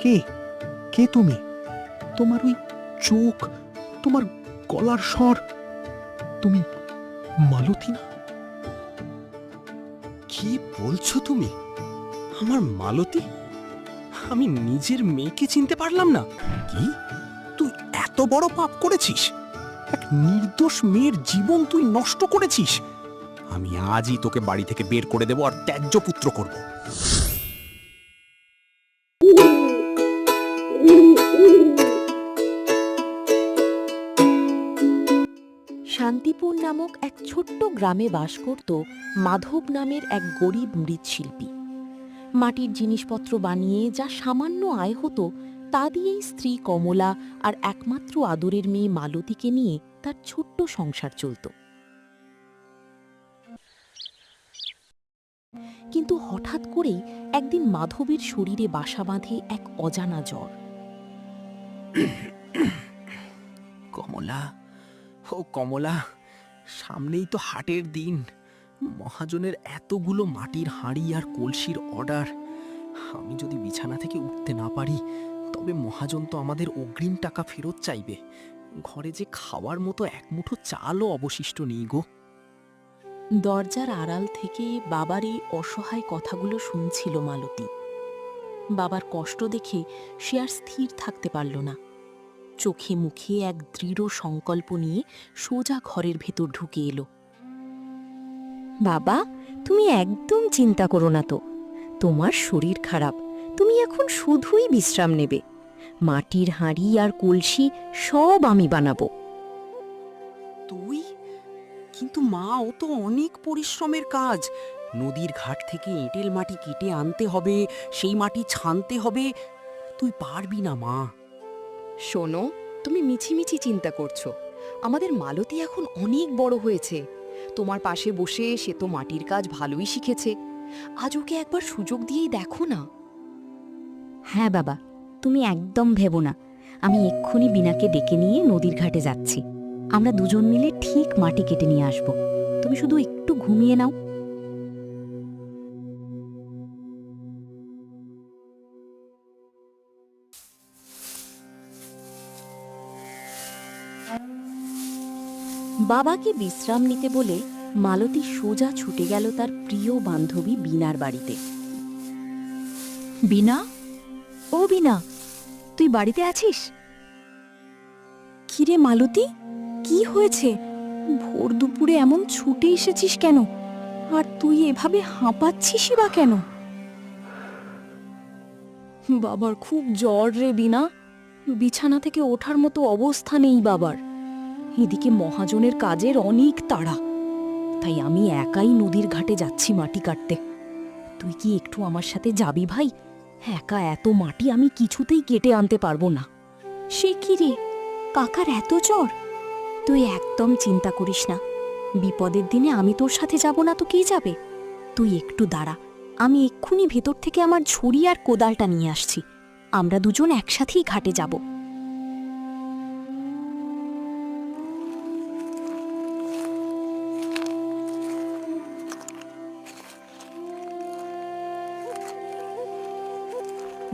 কে কে তুমি? তোমার ওই চোখ, তোমার গলার স্বর, তুমি মালতী না? কি বলছো তুমি? আমার মালতী? আমি নিজের মেয়েকে চিনতে পারলাম না। কি, তুই এত বড় পাপ করেছিস? এক নির্দোষ মেয়ের জীবন তুই নষ্ট করেছিস। আমি আজই তোকে বাড়ি থেকে বের করে দেব আর ত্যায্য পুত্র করব। শান্তিপুর নামক এক ছোট্ট গ্রামে বাস করত মাধব নামের এক গরিব মৃৎশিল্পী। মাটির জিনিসপত্র বানিয়ে যা সামান্য আয় হতো তা দিয়েই স্ত্রী কমলা আর একমাত্র আদরের মেয়ে মালতীকে নিয়ে তার ছোট্ট সংসার চলত। কিন্তু হঠাৎ করেই একদিন মাধবের শরীরে বাসা বাঁধে এক অজানা জ্বর। কমলা, ও কমলা, সামনেই তো হাটের দিন। মহাজনের এতগুলো মাটির হাঁড়ি আর কলসির অর্ডার। আমি যদি বিছানা থেকে উঠতে না পারি তবে মহাজন তো আমাদের অগ্রিম টাকা ফেরত চাইবে। ঘরে যে খাওয়ার মতো এক মুঠো চালও অবশিষ্ট নেই গো। দরজার আড়াল থেকে বাবার এই অসহায় কথাগুলো শুনছিল মালতী। বাবার কষ্ট দেখে সে আর স্থির থাকতে পারল না। চোখে মুখে এক দৃঢ় সংকল্প নিয়ে সোজা ঘরের ভেতর ঢুকে এলো। বাবা, তুমি একদম চিন্তা করো না তো। তোমার শরীর খারাপ, তুমি এখন শুধুই বিশ্রাম নেবে। মাটির হাঁড়ি আর কলসি সব আমি বানাবো। তুই? কিন্তু মা, ও তো অনেক পরিশ্রমের কাজ। নদীর ঘাট থেকে এঁটেল মাটি কেটে আনতে হবে, সেই মাটি ছানতে হবে। তুই পারবি না মা। শোনো, তুমি মিছিমিছি চিন্তা করছো। আমাদের মালতী এখন অনেক বড় হয়েছে। তোমার পাশে বসে সে তো মাটির কাজ ভালোই শিখেছে। আজ ওকে একবার সুযোগ দিয়েই দেখো না। হ্যাঁ বাবা, তুমি একদম ভেবো না। আমি এক্ষুনি বিনাকে ডেকে নিয়ে নদীর ঘাটে যাচ্ছি। আমরা দুজন মিলে ঠিক মাটি কেটে নিয়ে আসব। তুমি শুধু একটু ঘুমিয়ে নাও। বাবাকে বিশ্রাম নিতে বলে মালতী সোজা ছুটে গেল তার প্রিয় বান্ধবী বিনার বাড়িতে। বিনা, ও বিনা, তুই বাড়িতে আছিস? কিরে মালতী, কি হয়েছে? ভোর দুপুরে এমন ছুটে এসেছিস কেন? আর তুই এভাবে হাঁপাচ্ছিসই বা কেন? বাবার খুব জ্বর রে বিনা। বিছানা থেকে ওঠার মতো অবস্থা নেই বাবার। এদিকে মহাজনের কাজের অনেক তাড়া, তাই আমি একাই নদীর ঘাটে যাচ্ছি মাটি কাটতে। তুই কি একটু আমার সাথে যাবি ভাই? একা এত মাটি আমি কিছুতেই কেটে আনতে পারবো না। সে কি রে, কাকার এত জ্বর? তুই একদম চিন্তা করিস না। বিপদের দিনে আমি তোর সাথে যাব না তো কে যাবে? তুই একটু দাঁড়া, আমি এক্ষুনি ভেতর থেকে আমার ঝুড়ি আর কোদালটা নিয়ে আসছি। আমরা দুজন একসাথেই ঘাটে যাব।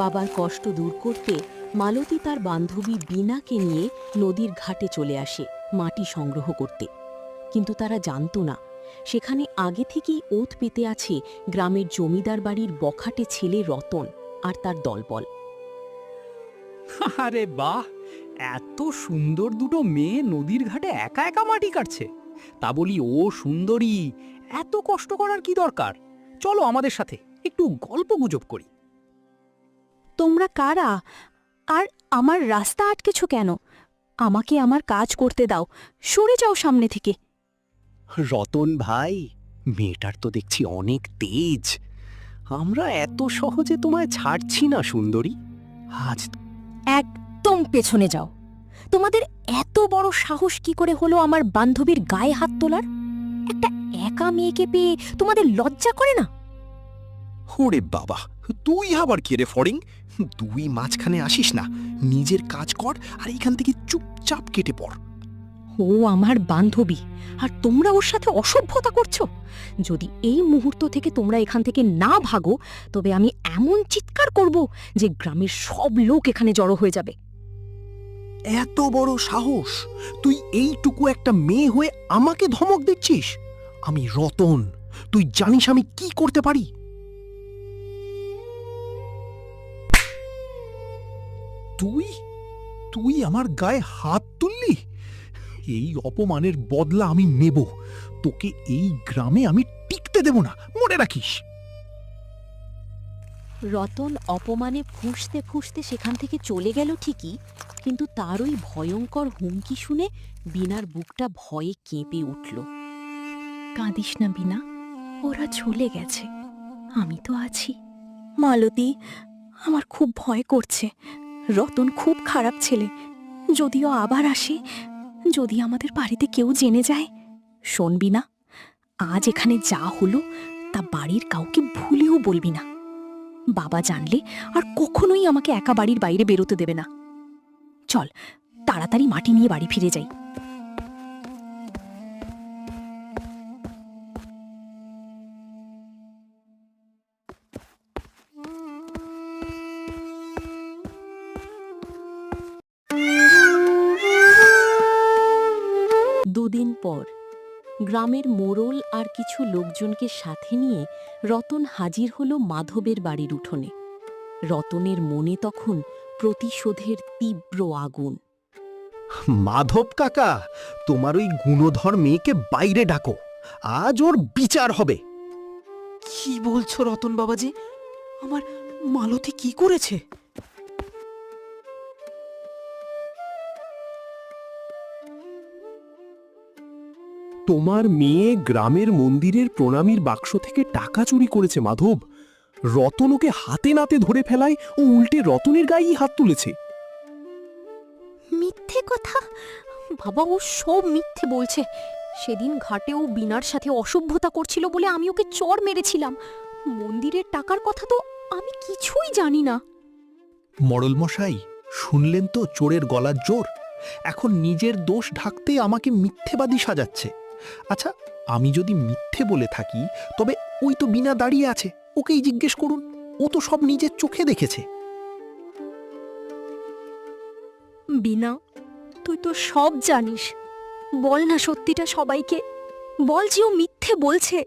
বাবার কষ্ট দূর করতে মালতী তার বান্ধবী বিনাকে নিয়ে নদীর ঘাটে চলে আসে মাটি সংগ্রহ করতে। কিন্তু তারা জানতো না সেখানে আগে থেকেই ওত পেতে আছে গ্রামের জমিদার বাড়ির বখাটে ছেলে রতন আর তার দলবল। আরে বাহ, এত সুন্দর দুটো মেয়ে নদীর ঘাটে একা একা মাটি কাটছে। তা বলি, ও সুন্দরী, এত কষ্ট করার কি দরকার? চলো আমাদের সাথে একটু গল্প গুজব করি। তোমরা কারা? আর আমার রাস্তা আটকেছ কেন? আমাকে আমার কাজ করতে দাও, সরে যাও সামনে থেকে। রতন ভাই, মেয়েটার তো দেখছি অনেক তেজ। আমরা এত সহজে তোমায় ছাড়ছি না সুন্দরী। আজ একদম পেছনে যাও। তোমাদের এত বড় সাহস কি করে হলো আমার বান্ধবীর গায়ে হাত তোলার? একটা একা মেয়েকে পেয়ে তোমাদের লজ্জা করে না? ওরে বাবা, তুই আবার কে রে ফড়িং? তুই মাঝখানে আসিস না, নিজের কাজ কর আর এখান থেকে চুপচাপ কেটে পড়। ও আমার বান্ধবী, আর তোমরা ওর সাথে অসভ্যতা করছো। যদি এই মুহূর্ত থেকে তোমরা এখান থেকে না ভাগো, তবে আমি এমন চিৎকার করব যে গ্রামের সব লোক এখানে জড়ো হয়ে যাবে। এত বড় সাহস! তুই এইটুকু একটা মেয়ে হয়ে আমাকে ধমক দিচ্ছিস? আমি রতন, তুই জানিস আমি কি করতে পারি। তুই তুই আমার গায়ে হাত তুললি? এই অপমানের বদলা আমি নেব। তোকে এই গ্রামে আমি টিকতে দেব না, মনে রাখিস। রতন অপমানে ফুঁসতে ফুঁসতে সেখান থেকে চলে গেল ঠিকই, কিন্তু তার ওই ভয়ঙ্কর হুমকি শুনে বিনার বুকটা ভয়ে কেঁপে উঠল। কাঁদিস না বিনা, ওরা চলে গেছে, আমি তো আছি। মালতী, আমার খুব ভয় করছে। রতন খুব খারাপ ছেলে, যদিও আবার আসে, যদি আমাদের বাড়িতে কেউ জেনে যায়। শোন বিনা, আজ এখানে যা হলো তা বাড়ির কাউকে ভুলেও বলবি না। বাবা জানলে আর কখনোই আমাকে একা বাড়ির বাইরে বেরোতে দেবে না। চল তাড়াতাড়ি মাটি নিয়ে বাড়ি ফিরে যাই। দুদিন পর গ্রামের মোড়ল আর কিছু লোকজনকে সাথে নিয়ে রতন হাজির হলো মাধবের বাড়ির উঠোনে। রতনের মনে তখন প্রতিশোধের তীব্র আগুন। মাধব কাকা, তোমার ওই গুণধর মেয়েকে বাইরে ডাকো, আজ ওর বিচার হবে। কি বলছো রতন বাবাজি? আমার মালতী কি করেছে? তোমার মেয়ে গ্রামের মন্দিরের প্রণামীর বাক্স থেকে টাকা চুরি করেছে মাধব। রতন ওকে হাতে নাতে ধরে ফেলায় ও উল্টে রতনের গায়েই হাত তুলেছে। মিথ্যে কথা! বাবা, ও সব মিথ্যে বলছে। সেদিন ঘাটে ও বিনার সাথে অসভ্যতা করছিল বলে আমি ওকে চড় মেরেছিলাম। মন্দিরের টাকার কথা তো আমি কিছুই জানি না। মরল মশাই, শুনলেন তো চোরের গলার জোর? এখন নিজের দোষ ঢাকতে আমাকে মিথ্যেবাদী সাজাচ্ছে। আচ্ছা, আমি যদি মিথ্যে বলে থাকি, তবে ওই তো বিনা দাঁড়িয়ে আছে, ওকেই জিজ্ঞেস করুন, ও তো সব নিজের চোখে দেখেছে। বিনা, তুই তো সব জানিস, বল না সত্যিটা সবাইকে। বল যে ও মিথ্যে বলছে।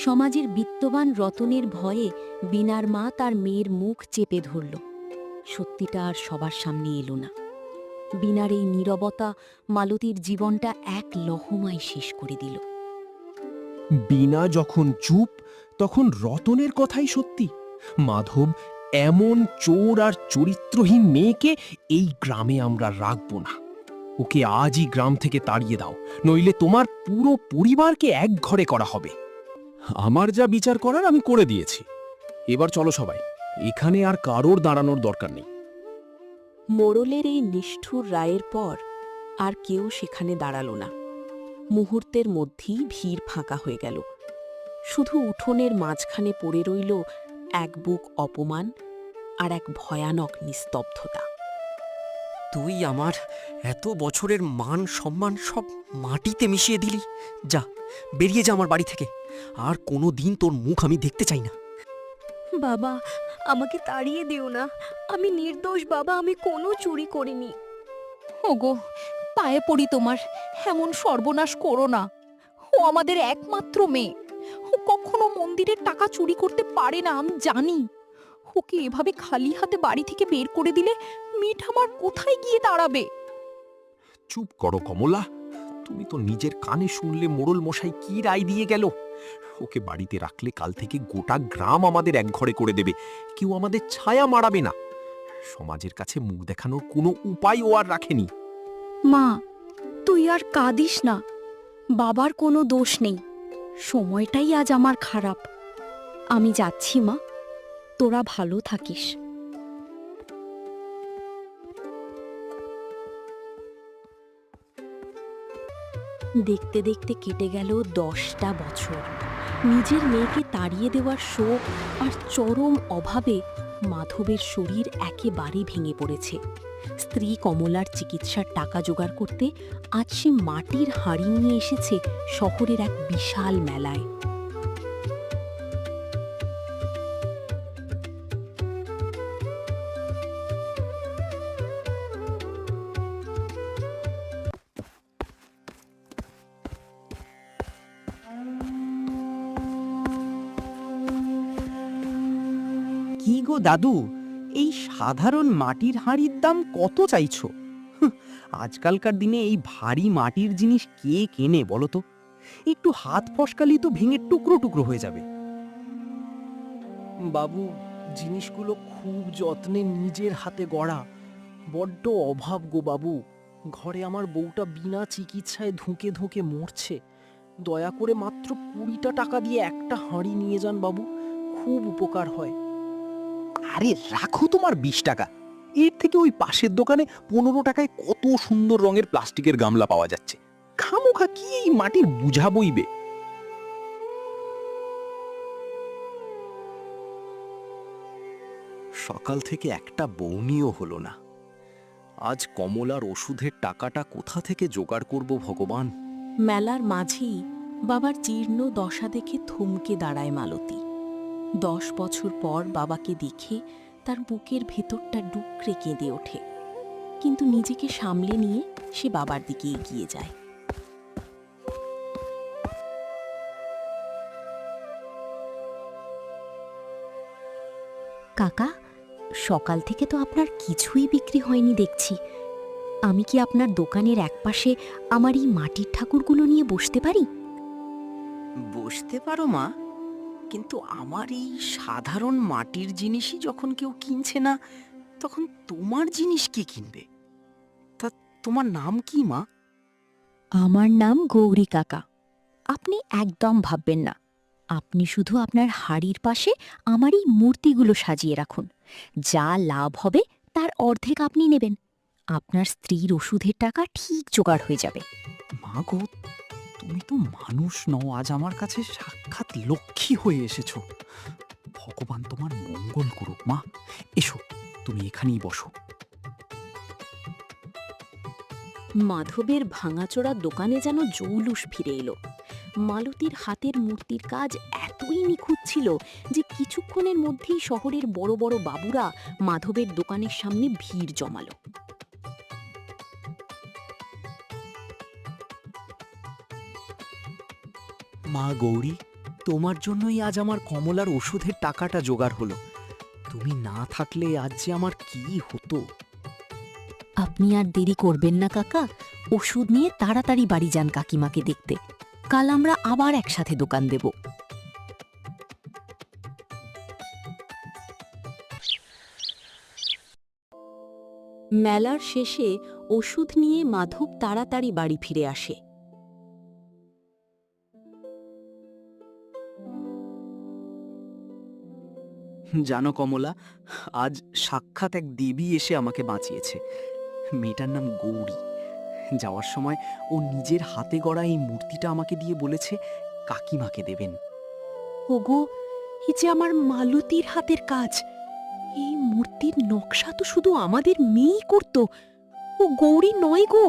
সমাজের বিত্তবান রতনের ভয়ে বিনার মা তার মেয়ের মুখ চেপে ধরল। সত্যিটা আর সবার সামনে এলো না। বিনার এই নীরবতা মালতীর জীবনটা এক লহমায় শেষ করে দিল। বিনা যখন চুপ, তখন রতনের কথাই সত্যি। মাধব, এমন চোর আর চরিত্রহীন মেয়েকে এই গ্রামে আমরা রাখব না। ওকে আজই গ্রাম থেকে তাড়িয়ে দাও, নইলে তোমার পুরো পরিবারকে এক ঘরে করা হবে। আমার যা বিচার করার আমি করে দিয়েছি। এবার চলো সবাই, এখানে আর কারোর দাঁড়ানোর দরকার নেই। মোড়লের এই নিষ্ঠুর রায়ের পর আর কেউ সেখানে দাঁড়ালো না। মুহূর্তের মধ্যেই ভিড় ফাঁকা হয়ে গেল। শুধু উঠোনের মাঝখানে পড়ে রইল এক বুক অপমান আর এক ভয়ানক নিস্তব্ধতা। তুই আমার এত বছরের মান সম্মান সব মাটিতে মিশিয়ে দিলি। যা, বেরিয়ে যা আমার বাড়ি থেকে। আর কোনো দিন তোর মুখ আমি দেখতে চাই না। বাবা, আমাকে তাড়িয়ে দিও না। আমি নির্দোষ বাবা, আমি কোনো চুরি করিনি। ওগো, পায়ে পড়ি তোমার, এমন সর্বনাশ করো না। ও আমাদের একমাত্র মেয়ে, ও কখনো মন্দিরের টাকা চুরি করতে পারে না, আমি জানি। ওকে এভাবে খালি হাতে বাড়ি থেকে বের করে দিলে মিঠ আমার কোথায় গিয়ে দাঁড়াবে? চুপ করো কমলা, তুমি তো নিজের কানে শুনলে মোড়ল মশাই কি রায় দিয়ে গেল। ওকে বাড়িতে রাখলে কাল থেকে গোটা গ্রাম আমাদের এক ঘরে করে দেবে, কেউ আমাদের ছায়া মারাবে না। সমাজের কাছে মুখ দেখানোর কোনো উপায় ও আর রাখেনি। মা, তুই আর কাঁদিস না। বাবার কোনো দোষ নেই, সময়টাই আজ আমার খারাপ। আমি যাচ্ছি মা, তোরা ভালো থাকিস। দেখতে দেখতে কেটে গেল 10টা বছর। নিজের মেয়েকে তাড়িয়ে দেওয়ার শোক আর চরম অভাবে মাধবের শরীর একেবারে ভেঙে পড়েছে। স্ত্রী কমলার চিকিৎসার টাকা জোগাড় করতে আজ সে মাটির হাঁড়ি নিয়ে এসেছে শহরের এক বিশাল মেলায়। কি গো দাদু, এই সাধারণ মাটির হাঁড়ির দাম কত চাইছো? আজকালকার দিনে এই ভারী মাটির জিনিস কে কেনে বলো তো? একটু হাত ফসকালি তো ভেঙে টুকরো টুকরো হয়ে যাবে। বাবু, জিনিসগুলো খুব যত্নে নিজের হাতে গড়া। বড্ড অভাব গো বাবু। ঘরে আমার বউটা বিনা চিকিৎসায় ধুঁকে ধুঁকে মরছে। দয়া করে মাত্র 20টা টাকা দিয়ে একটা হাঁড়ি নিয়ে যান বাবু, খুব উপকার হয়। আরে রাখো তোমার 20 টাকা, এর থেকে ওই পাশের দোকানে 15 টাকায় কত সুন্দর রঙের প্লাস্টিকের গামলা পাওয়া যাচ্ছে। খামোখা কি এই মাটির বুঝা বইবে? সকাল থেকে একটা বউনিও হলো না। আজ কমলার ওষুধের টাকাটা কোথা থেকে জোগাড় করব ভগবান? মেলার মাঝেই বাবার জীর্ণ দশা দেখে থমকে দাঁড়ায় মালতী। 10 বছর পর বাবাকে দেখে তার বুকের ভেতরটা ডুকরে কেঁদে ওঠে, কিন্তু নিজেকে সামলে নিয়ে সে বাবার দিকে এগিয়ে যায়। কাকা, সকাল থেকে তো আপনার কিছুই বিক্রি হয়নি দেখছি। আমি কি আপনার দোকানের একপাশে আমার এই মাটির ঠাকুরগুলো নিয়ে বসতে পারি? বসতে পারো মা, কিন্তু আমার এই সাধারণ মাটির জিনিসই যখন কেউ কিনছে না, তখন তোমার জিনিস কে কিনবে? তা তোমার নাম কি মা? আমার নাম গৌরী কাকা। আপনি একদম ভাববেন না। আপনি শুধু আপনার হাড়ির পাশে আমার এই মূর্তিগুলো সাজিয়ে রাখুন। যা লাভ হবে তার অর্ধেক আপনি নেবেন। আপনার স্ত্রীর ওষুধের টাকা ঠিক জোগাড় হয়ে যাবে। মা গো, তুমি তো মানুষ নও, আজ আমার কাছে সাক্ষাৎ লক্ষ্মী হয়ে এসেছো। ভগবান তোমার মঙ্গল করুক মা। এসো, তুমি এখানেই বসো। মাধবের ভাঙাচোরা দোকানে যেন জৌলুস ফিরে এলো। মালতীর হাতের মূর্তির কাজ এতই নিখুঁত ছিল যে কিছুক্ষণের মধ্যেই শহরের বড় বড় বাবুরা মাধবের দোকানের সামনে ভিড় জমালো। মা গৌরী, তোমার জন্যই আজ আমার কমলার ওষুধের টাকাটা জোগাড় হলো। তুমি না থাকলে আজ যে আমার কি হতো। আপনি আর দেরি করবেন না কাকা। ওষুধ নিয়ে তাড়াতাড়ি বাড়ি যান কাকিমাকে দেখতে। কাল আমরা আবার একসাথে দোকান দেব। মেলার শেষে ওষুধ নিয়ে মাধব তাড়াতাড়ি বাড়ি ফিরে আসে। জানো কমলা, আজ সাক্ষাৎ এক দেবী এসে আমাকে বাঁচিয়েছে। মেয়েটার নাম গৌরী। যাওয়ার সময় ও নিজের হাতে গড়া এই মূর্তিটা আমাকে দিয়ে বলেছে কাকিমাকে দেবেন। ওগো, এই যে আমার মালতীর হাতের কাজ। এই মূর্তির নকশা তো শুধু আমাদের মেয়েই করত। ও গৌরী নয় গো,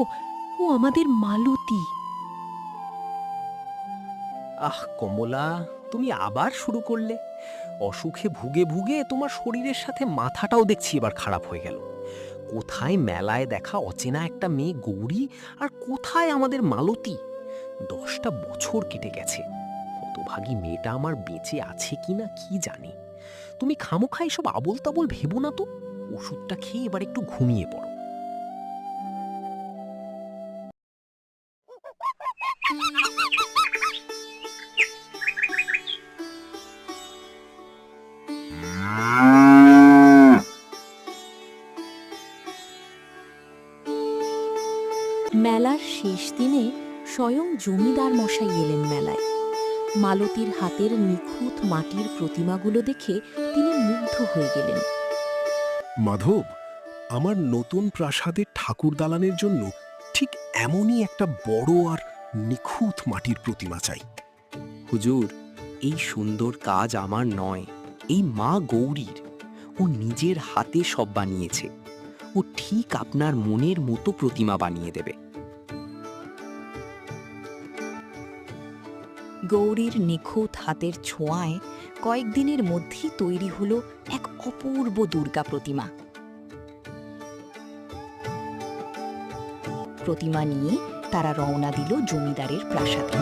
ও আমাদের মালতী। আহ কমলা, তুমি আবার শুরু করলে। অসুখে ভুগে ভুগে তোমার শরীরের সাথে মাথাটাও দেখছি এবার খারাপ হয়ে গেল। কোথায় মেলায় দেখা অচেনা একটা মেয়ে গৌরী, আর কোথায় আমাদের মালতী? 10টা বছর কেটে গেছে। হতভাগী মেয়েটা আমার বেঁচে আছে কিনা কি জানি। তুমি খামোখা এসব আবোল তাবোল ভেবো না তো। ওষুধটা খেয়ে এবার একটু ঘুমিয়ে পড়ো। মেলার শেষ দিনে স্বয়ং জমিদার মশাই এলেন মেলায়। মালতীর হাতের নিখুঁত মাটির প্রতিমাগুলো দেখে তিনি মুগ্ধ হয়ে গেলেন। মাধব, আমার নতুন প্রাসাদের ঠাকুর দালানের জন্য ঠিক এমনই একটা বড় আর নিখুঁত মাটির প্রতিমা চাই। হুজুর, এই সুন্দর কাজ আমার নয়, এই মা গৌরীর। ও নিজের হাতে সব বানিয়েছে। ও ঠিক আপনার মনের মতো প্রতিমা বানিয়ে দেবে। গৌরীর নিখুঁত হাতের ছোঁয়ায় কয়েকদিনের মধ্যেই তৈরি হলো এক অপূর্ব দুর্গা প্রতিমা। প্রতিমা নিয়ে তারা রওনা দিল জমিদারের প্রাসাদে।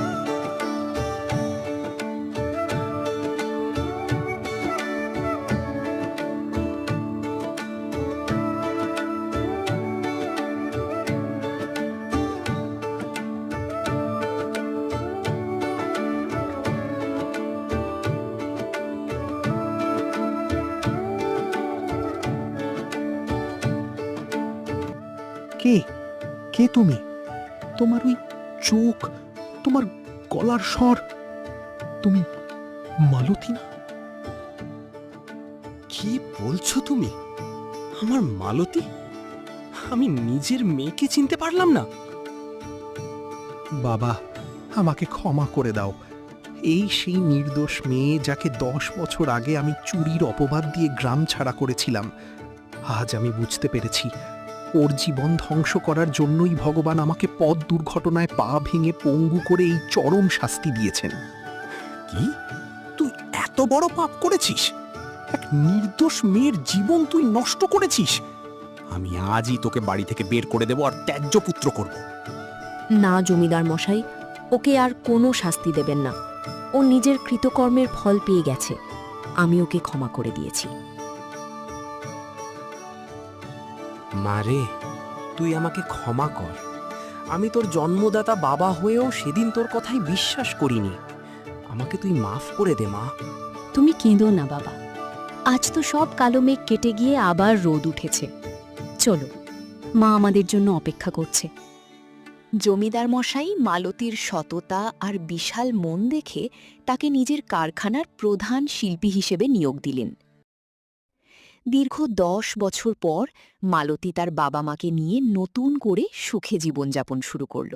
কে কে তুমি? তোমার ওই চোখ, তোমার গলার স্বর, তুমি মালতী না? কি বলছো তুমি? আমার মালতী? আমি নিজের মেয়েকে চিনতে পারলাম না। বাবা, আমাকে ক্ষমা করে দাও। এই সেই নির্দোষ মেয়ে যাকে 10 বছর আগে আমি চুরির অপবাদ দিয়ে গ্রাম ছাড়া করেছিলাম। আজ আমি বুঝতে পেরেছি, ওর জীবন ধ্বংস করার জন্যই ভগবান আমাকে পথ দুর্ঘটনায় পা ভেঙে পঙ্গু করে এই চরম শাস্তি দিয়েছেন। কি? তুই এত বড় পাপ করেছিস? এক নির্দোষ মেয়ের জীবন তুই নষ্ট করেছিস? আমি আজই তোকে বাড়ি থেকে বের করে দেব আর ত্যায্য পুত্র করব। না জমিদার মশাই, ওকে আর কোনো শাস্তি দেবেন না। ও নিজের কৃতকর্মের ফল পেয়ে গেছে। আমি ওকে ক্ষমা করে দিয়েছি। মারে, তুই আমাকে ক্ষমা কর। আমি তোর জন্মদাতা বাবা হয়েও সেদিন তোর কথাই বিশ্বাস করিনি। আমাকে তুই মাফ করে দে মা। তুমি কেঁদো না বাবা, আজ তো সব কালো মেঘ কেটে গিয়ে আবার রোদ উঠেছে। চলো, মা আমাদের জন্য অপেক্ষা করছে। জমিদার মশাই মালতীর সততা আর বিশাল মন দেখে তাকে নিজের কারখানার প্রধান শিল্পী হিসেবে নিয়োগ দিলেন। দীর্ঘ 10 বছর পর মালতী তার বাবা মাকে নিয়ে নতুন করে সুখে জীবনযাপন শুরু করল।